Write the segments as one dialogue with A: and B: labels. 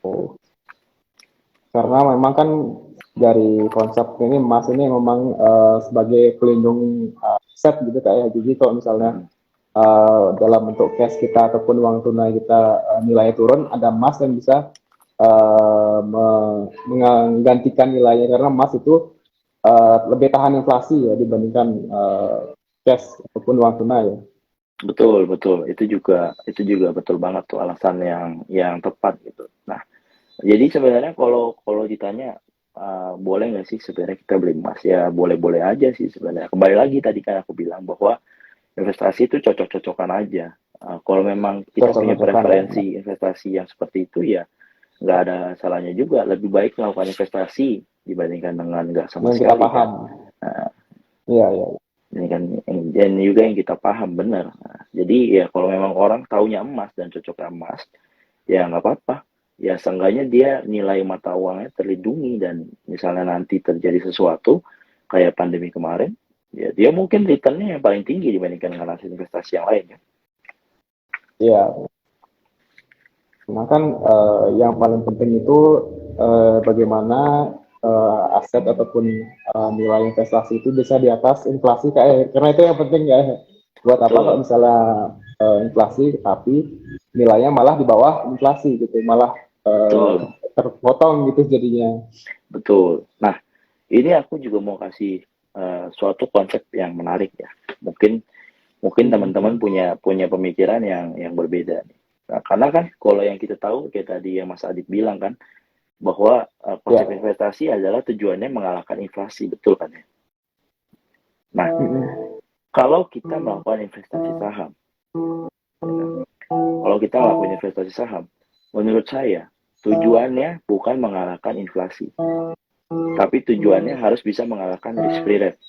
A: Oh, karena memang kan dari konsep ini emas ini memang sebagai pelindung aset gitu kayak. Jadi kalau misalnya dalam bentuk cash kita ataupun uang tunai kita nilainya turun, ada emas yang bisa menggantikan nilainya, karena emas itu lebih tahan inflasi ya dibandingkan cash ataupun uang tunai ya.
B: Betul, betul. Itu juga betul banget tuh alasan yang tepat gitu. Nah, jadi sebenarnya kalau kalau ditanya boleh nggak sih sebenarnya kita beli emas, ya boleh-boleh aja sih sebenarnya. Kembali lagi tadi kan aku bilang bahwa investasi itu cocok-cocokan aja. Kalau memang kita punya
A: Cocok-cocokan ya.
B: preferensi investasi yang seperti itu, ya nggak ada salahnya juga. Lebih baik melakukan investasi dibandingkan dengan nggak sama
A: Yang kita
B: sekali kan.
A: paham.
B: Nah,
A: Iya, iya.
B: ini kan dan juga yang kita paham benar. Nah, jadi ya kalau memang orang taunya emas dan cocok emas, ya nggak apa-apa. Ya seenggaknya dia nilai mata uangnya terlindungi, dan misalnya nanti terjadi sesuatu kayak pandemi kemarin, ya dia mungkin returnnya yang paling tinggi dibandingkan dengan hasil investasi yang lain ya.
A: Iya. Nah kan yang paling penting itu bagaimana aset ataupun nilai investasi itu bisa di atas inflasi kayak, karena itu yang penting ya. Buat apa kalau
B: Betul,
A: misalnya inflasi tapi nilainya malah di bawah inflasi gitu, malah
B: betul,
A: terpotong gitu jadinya.
B: betul. Nah, ini aku juga mau kasih suatu konsep yang menarik ya. Mungkin mungkin teman-teman
A: Hmm.
B: punya pemikiran yang berbeda nih. Nah, karena kan kalau yang kita tahu kayak tadi yang Mas Adit bilang kan, bahwa konsep
A: Ya.
B: investasi adalah tujuannya mengalahkan inflasi, betul kan ya? Nah,
A: Hmm.
B: kalau kita melakukan investasi saham, ya kan? Kalau kita melakukan investasi saham, menurut saya tujuannya bukan mengalahkan inflasi, tapi tujuannya harus bisa mengalahkan risk free rate.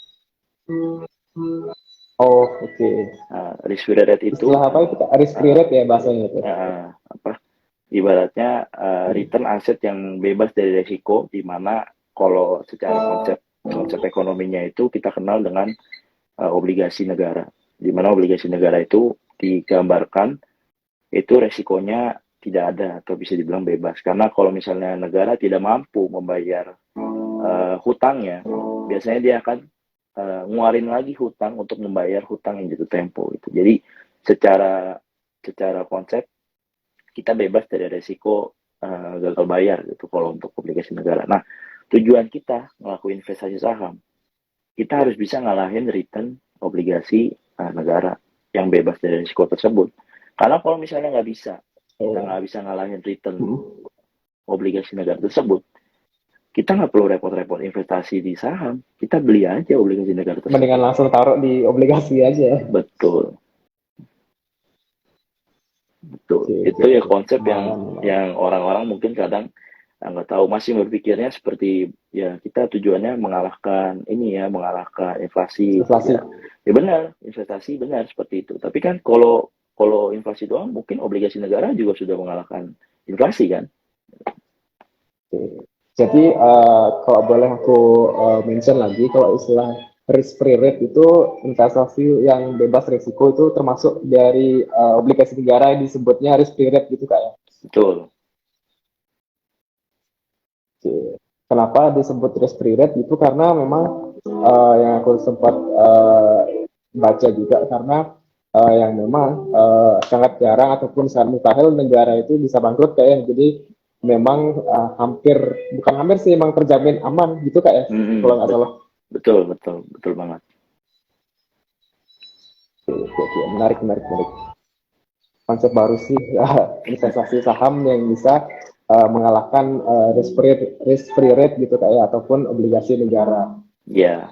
A: Oh, oke.
B: Risk free rate itu
A: Istilah apa itu Kak? Risk free
B: uh,
A: rate ya bahasanya itu.
B: apa? Ibaratnya return aset yang bebas dari risiko, di mana kalau secara konsep konsep ekonominya itu kita kenal dengan obligasi negara, di mana obligasi negara itu digambarkan itu resikonya tidak ada atau bisa dibilang bebas, karena kalau misalnya negara tidak mampu membayar hutangnya, biasanya dia akan nguarin lagi hutang untuk membayar hutang yang jatuh tempo itu. Jadi secara secara konsep kita bebas dari resiko gagal bayar gitu kalau untuk obligasi negara. Nah, tujuan kita ngelakuin investasi saham, kita harus bisa ngalahin return obligasi negara yang bebas dari risiko tersebut. Karena kalau misalnya nggak bisa, kita
A: Oh.
B: nggak bisa ngalahin return
A: Hmm.
B: obligasi negara tersebut, kita nggak perlu repot-repot investasi di saham, kita beli aja obligasi negara
A: Mendingan
B: tersebut.
A: langsung taruh di obligasi aja.
B: Betul, betul.
A: Oke, oke,
B: Itu ya
A: oke.
B: konsep yang
A: Lumayan, lumayan.
B: yang orang-orang mungkin kadang nggak tahu, masih berpikirnya seperti ya kita tujuannya mengalahkan ini ya, mengalahkan inflasi gitu
A: Inflasi.
B: ya. Ya benar, investasi benar seperti itu. Tapi kan kalau kalau inflasi doang, mungkin obligasi negara juga sudah mengalahkan inflasi kan.
A: Oke. Jadi kalau boleh aku mention lagi, kalau istilah risk free rate itu investasi yang bebas risiko, itu termasuk dari obligasi negara yang disebutnya risk free rate gitu Kak ya.
B: Betul.
A: Oke. Kenapa disebut risk free rate itu, karena memang yang aku sempat baca juga, karena yang memang sangat jarang ataupun sangat mustahil negara itu bisa bangkrut kayak ya. Jadi memang hampir, bukan hampir sih, memang terjamin aman gitu Kak ya,
B: Mm-mm,
A: kalau nggak salah.
B: betul, betul, betul banget.
A: Oke, oke, oke. Menarik, menarik, menarik. Konsep baru sih investasi saham yang bisa mengalahkan risk free rate gitu Kak ya, ataupun obligasi negara.
B: Ya,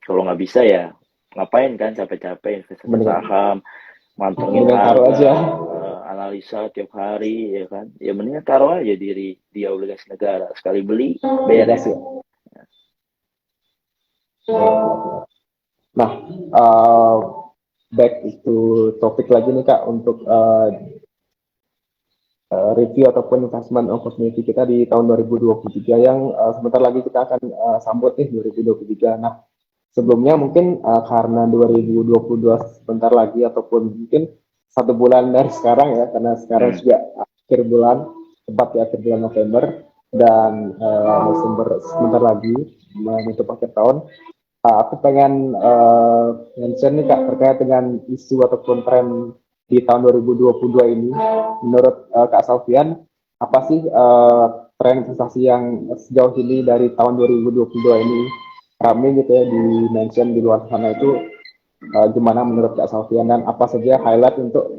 B: kalau nggak bisa ya ngapain kan capek-capek investasi
A: Mendingan,
B: saham, mantengin
A: mendingan taruh
B: harga,
A: aja.
B: analisa tiap hari ya kan. Ya mendingan taruh aja di obligasi negara. Sekali beli beres.
A: Obligasi. Nah, uh, back itu topik lagi nih Kak, untuk review ataupun investment opportunity kita di tahun 2023 yang sebentar lagi kita akan sambut nih 2023. Nah, sebelumnya mungkin karena 2022 sebentar lagi ataupun mungkin 1 bulan dari sekarang ya, karena sekarang
B: Hmm.
A: juga akhir bulan. tepat di akhir bulan November dan Desember sebentar lagi menutup akhir tahun. Aku pengen mention nih Kak terkait dengan isu ataupun tren di tahun 2022 ini. Menurut Kak Salvian, apa sih tren investasi yang sejauh ini dari tahun 2022 ini ramai gitu ya di mention di luar sana itu gimana menurut Kak Salvian dan apa saja highlight untuk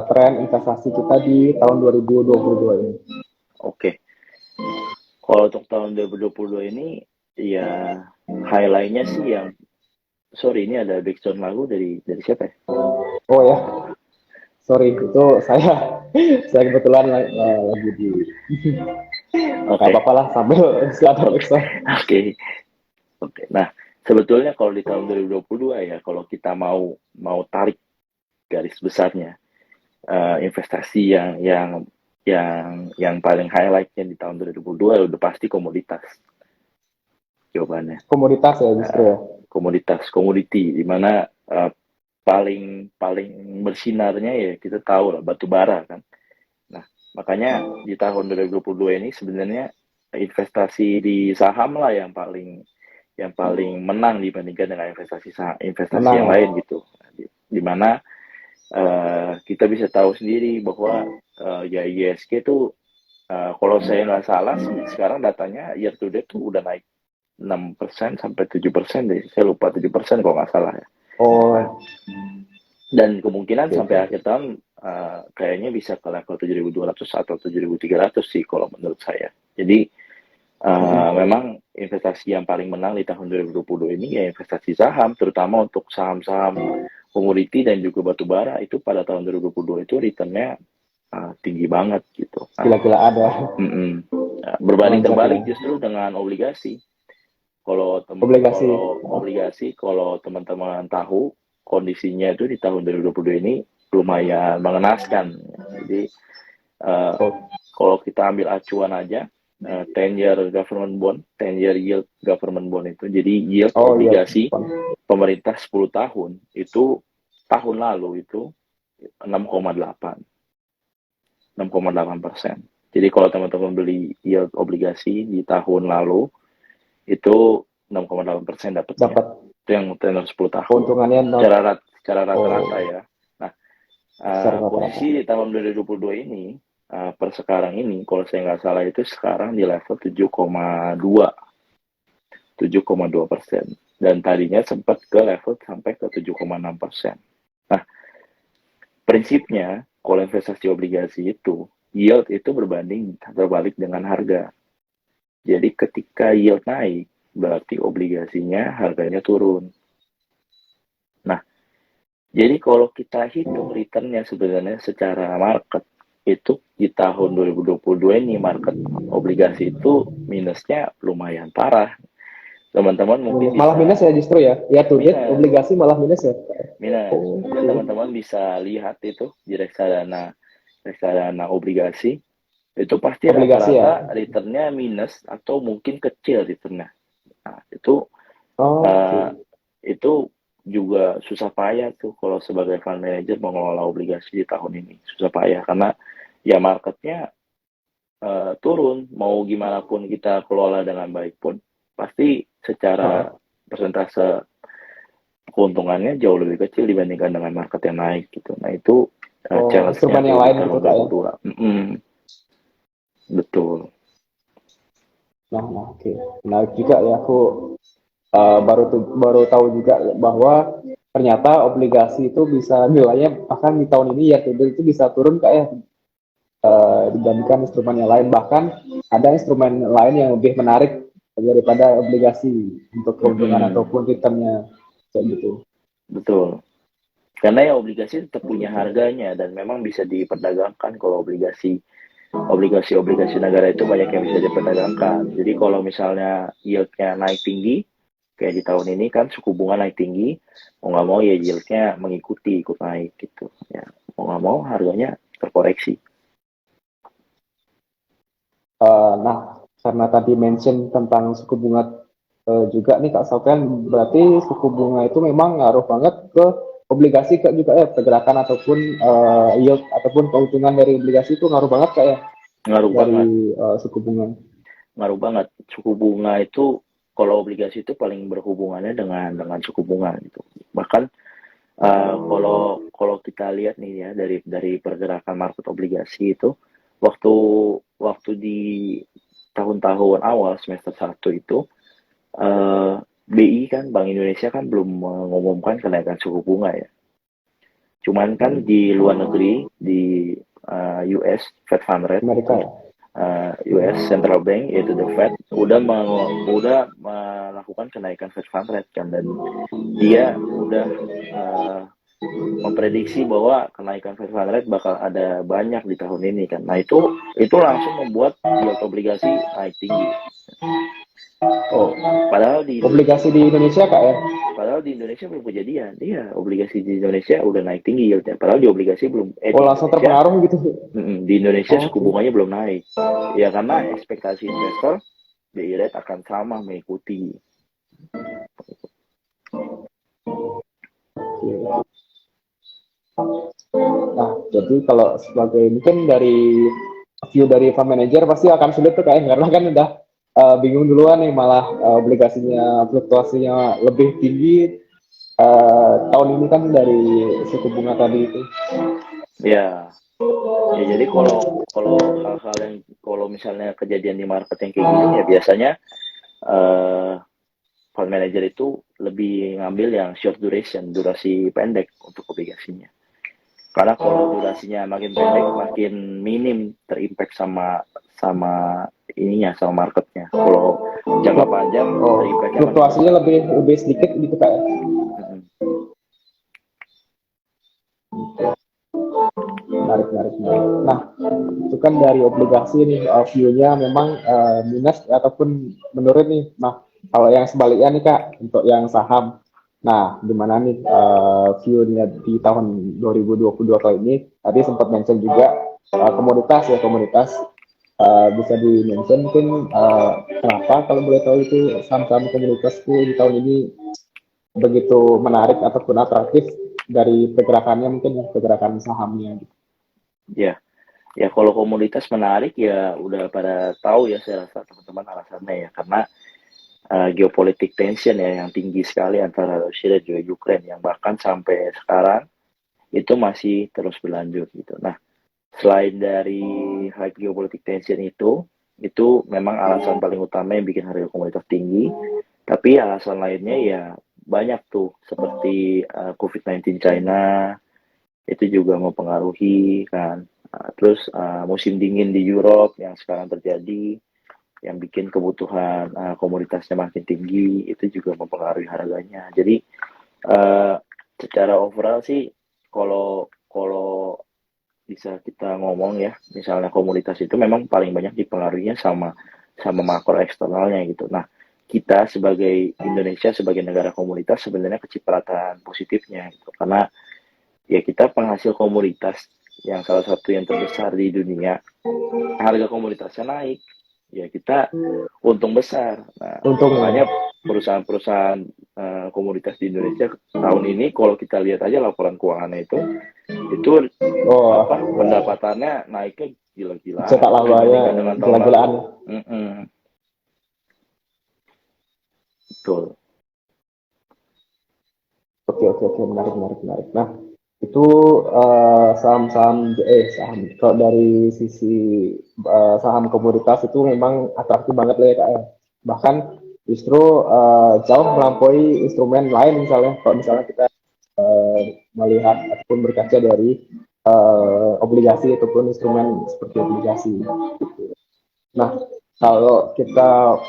A: tren investasi kita di tahun 2022 ini?
B: Oke, kalau untuk tahun 2022 ini ya highlightnya sih yang sorry ini ada background lagu dari siapa ya?
A: Oh ya, sorry itu saya saya kebetulan lagi di nggak
B: Oke,
A: apa-apa lah sambil ada
B: oke,
A: extra.
B: oke, oke. Nah, sebetulnya kalau di tahun 2022 ya, kalau kita mau tarik garis besarnya, investasi yang paling highlightnya di tahun 2022 udah pasti komoditas jawabannya.
A: Komoditas ya justru ya.
B: Komoditas, komoditi, di mana paling paling bersinarnya ya kita tahu lah batu bara kan. Nah, makanya di tahun 2022 ini sebenarnya investasi di saham lah yang paling menang dibandingkan dengan investasi
A: Menang
B: yang
A: ya.
B: lain gitu. Di mana kita bisa tahu sendiri bahwa ya ISG itu kalau saya nggak salah sekarang datanya year to date tuh udah naik 6% sampai 7% deh. Saya lupa 7% kalau nggak salah ya. Nah,
A: Oh,
B: dan kemungkinan
A: oke,
B: sampai
A: oke.
B: akhir tahun kayaknya bisa ke level 7.200 atau 7.300 sih kalau menurut saya. Jadi
A: Mm-mm.
B: memang investasi yang paling menang di tahun 2020 ini ya investasi saham, terutama untuk saham-saham komoditi dan juga batu bara itu pada tahun 2022 itu returnnya tinggi banget gitu. Nah,
A: Gila-gila ada
B: berbanding
A: lonjak ya.
B: terbalik justru dengan obligasi.
A: Obligasi.
B: Kalau obligasi, kalau teman-teman tahu kondisinya itu di tahun 2022 ini lumayan mengenaskan. Jadi
A: Oh,
B: kalau kita ambil acuan aja, 10 year government bond, 10 year yield government bond itu, jadi yield
A: oh iya.
B: obligasi pemerintah 10 tahun itu tahun lalu itu 6,8 6,8%. Jadi kalau teman-teman beli yield obligasi di tahun lalu itu 6,8% dapatnya.
A: Dapat
B: Itu yang tenor 10 tahun.
A: keuntungannya not.
B: Secara rata-rata
A: Oh,
B: ya. Nah,
A: secara rata-rata.
B: posisi di tahun 2022 ini, per sekarang ini, kalau saya nggak salah itu sekarang di level 7,2%. Dan tadinya sempat ke level sampai ke 7,6%. Nah, prinsipnya kalau investasi obligasi itu, yield itu terbalik dengan harga. Jadi ketika yield naik, berarti obligasinya harganya turun. Nah, jadi kalau kita hitung returnnya sebenarnya secara market, itu di tahun 2022 ini market obligasi itu minusnya lumayan parah. Teman-teman mungkin
A: Malah minus
B: bisa
A: ya justru ya. Ya tuh dia
B: minus,
A: obligasi malah minus ya.
B: minus.
A: Oh,
B: Itu teman-teman bisa lihat itu di reksadana obligasi itu pasti
A: obligasi ya.
B: rata-rata returnnya minus atau mungkin kecil returnnya. Nah,
A: Oh, oke.
B: uh, itu juga susah payah tuh kalau sebagai fund manager mengelola obligasi di tahun ini susah payah karena ya marketnya turun mau gimana pun kita kelola dengan baik pun pasti secara
A: Oh,
B: persentase keuntungannya jauh lebih kecil dibandingkan dengan market yang naik gitu. Nah itu
A: oh,
B: challenge-nya
A: instrumen yang
B: tuh di
A: lain gitu
B: tahun
A: kak ya.
B: 2022. Betul.
A: Nah, oke. Menarik juga ya aku baru tahu juga bahwa ternyata obligasi itu bisa nilainya bahkan di tahun ini ya itu bisa turun kak ya dibandingkan instrumen yang lain bahkan ada instrumen lain yang lebih menarik daripada obligasi untuk keuntungan
B: Mm-mm.
A: ataupun returnnya kayak gitu.
B: Betul. Karena ya obligasi tetap punya harganya dan memang bisa diperdagangkan kalau obligasi negara itu banyak yang bisa diperdagangkan. Jadi kalau misalnya yieldnya naik tinggi, kayak di tahun ini kan suku bunga naik tinggi, mau nggak mau ya yieldnya mengikuti ikut naik gitu. Ya mau nggak mau harganya terkoreksi.
A: Nah, karena tadi mention tentang suku bunga juga nih Kak Sofian, berarti suku bunga itu memang ngaruh banget ke obligasi Kak juga ya, pergerakan ataupun yield ataupun keuntungan dari obligasi itu ngaruh banget Kak ya.
B: Ngaruh banget,
A: dari suku bunga.
B: ngaruh banget. Suku bunga itu kalau obligasi itu paling berhubungannya dengan suku bunga gitu. Bahkan kalau kalau kita lihat nih ya dari pergerakan market obligasi itu waktu waktu di tahun-tahun awal semester satu itu BI kan Bank Indonesia kan belum mengumumkan kenaikan suku bunga ya. Cuman kan di luar negeri di US Fed Fund Rate
A: Amerika ya.
B: US Central Bank yaitu the Fed udah melakukan kenaikan Fed Fund Rate kan, dan dia udah uh, memprediksi bahwa kenaikan Fed Fund Rate bakal ada banyak di tahun ini kan. Nah itu langsung membuat yield obligasi naik tinggi.
A: Oh,
B: Padahal di
A: obligasi di Indonesia kak ya.
B: Padahal di Indonesia belum kejadian. Iya, obligasi di Indonesia udah naik tinggi yieldnya. Padahal di obligasi belum.
A: Oh,
B: Di
A: langsung
B: Indonesia,
A: terpengaruh gitu.
B: di Indonesia
A: Oh,
B: suku bunganya belum naik. Ya karena ekspektasi investor BI rate akan sama mengikuti.
A: oke. Nah, jadi kalau sebagai mungkin dari view dari fund manager pasti akan sulit tuh kayak karena kan udah bingung duluan nih, malah obligasinya fluktuasinya lebih tinggi tahun ini kan dari suku bunga tadi itu.
B: Ya, ya jadi kalau kalau hal-hal yang kalau misalnya kejadian di market yang kayak gini ya biasanya eh, fund manager itu lebih ngambil yang short duration, durasi pendek untuk obligasinya. Karena kalau durasinya makin pendek, makin minim terimpact sama sama sama marketnya. Kalau jangka panjang
A: Oh,
B: terimpactnya makin
A: fluktuasinya
B: besar.
A: lebih lebih sedikit gitu kayak.
B: Mm-mm.
A: Menarik, menarik, menarik. Nah, itu kan dari obligasi nih view-nya memang minus ataupun menurun nih. Nah, kalau yang sebaliknya nih kak, untuk yang saham, nah gimana nih view-nya di tahun 2022 kali ini? Tadi sempat mention juga komoditas ya, komoditas bisa di mention mungkin kenapa kalau boleh tahu itu saham-saham komoditas itu di tahun ini begitu menarik ataupun atraktif dari pergerakannya, mungkin ya pergerakan sahamnya gitu.
B: Ya, ya kalau komoditas menarik ya udah pada tahu ya saya rasa teman-teman alasannya ya karena geopolitik tension ya yang tinggi sekali antara Rusia dan juga Ukraine yang bahkan sampai sekarang itu masih terus berlanjut gitu. Nah, selain dari high geopolitik tension itu memang alasan paling utama yang bikin harga komoditas tinggi. Tapi alasan lainnya ya banyak tuh, seperti COVID-19 China itu juga mempengaruhi kan. Terus musim dingin di Europe yang sekarang terjadi, yang bikin kebutuhan komoditasnya makin tinggi, itu juga mempengaruhi harganya. Jadi uh, secara overall sih, kalau kalau bisa kita ngomong ya, misalnya komoditas itu memang paling banyak dipengaruhinya sama sama makro eksternalnya gitu. Nah, kita sebagai Indonesia sebagai negara komoditas sebenarnya kecipratan positifnya gitu. Karena ya kita penghasil komoditas yang salah satu yang terbesar di dunia, harga komoditasnya naik, ya kita untung besar. Nah,
A: Untungnya.
B: makanya perusahaan-perusahaan komoditas di Indonesia tahun ini kalau kita lihat aja laporan keuangannya itu
A: Oh,
B: apa pendapatannya naiknya gila-gilaan
A: cetak labanya
B: dibandingkan dengan tahun
A: gila-gilaan.
B: lalu. Mm-mm, betul.
A: Oke, oke, oke, menarik, menarik, menarik. Nah, itu saham-saham, saham. Kalau dari sisi saham komoditas itu memang atraktif banget lah ya kak. Bahkan justru jauh melampaui instrumen lain misalnya. Kalau misalnya kita melihat ataupun berkaca dari obligasi ataupun instrumen seperti obligasi. Nah, kalau kita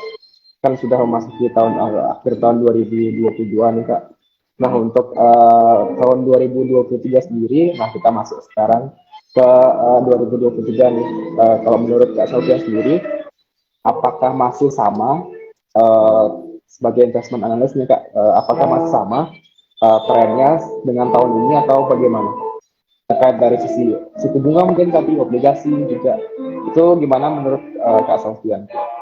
A: kan sudah memasuki akhir tahun 2022 nih Kak. Nah,
B: Mm-mm.
A: untuk tahun 2023 sendiri, nah kita masuk sekarang ke 2023 nih. Kalau menurut Kak Sofian sendiri, apakah masih sama sebagai investment analyst nih Kak, apakah masih sama trennya dengan tahun ini atau bagaimana? Terkait dari sisi suku bunga mungkin, tapi obligasi juga. Itu gimana menurut Kak Sofian?